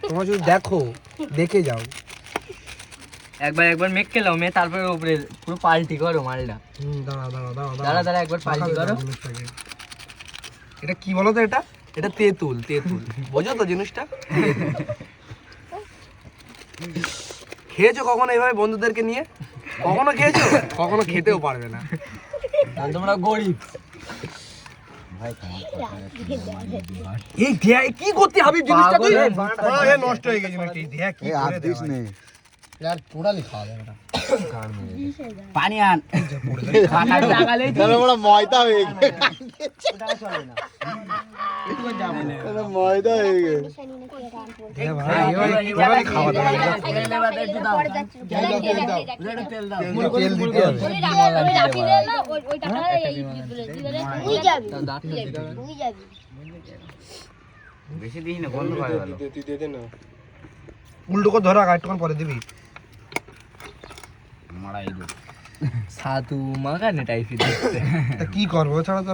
তোমরা শুধু দেখো, দেখে যাও। একবার মেক খেলাও মে, তারপরে উপরে পুরো পাল্টি করো মালটা। দাঁড়া একবার পাল্টি করো। এটা কি বলো তো? এটা তেঁতুল। বোঝো তো জিনিসটা? খেয়েছো কখনো এইভাবে বন্ধুদেরকে নিয়ে? কখনো খেয়েছো? কখনো খেতেও পারবে না, তোমরা গরিব। এই কি করতে হাবিব জিনিসটা? তুই নষ্ট হয়ে গেছে জিনিসটা। এই দেখ কি করে দিস নে यार, টোটালি খাওয়া যাবে না। পানি আন। বড় ময়দা হয়ে গেছে, ময়দা হয়ে গেছে। ভাই খাওয়া যাবে না। তেল দিতে হবে। বেশি দিই না, বন্ধ হয়ে গেল। উল্টো করে ধরা, একটু পরে দিবি। সাধু মাগানে টাইপের দেখতে। কি করবো ছাড়া তো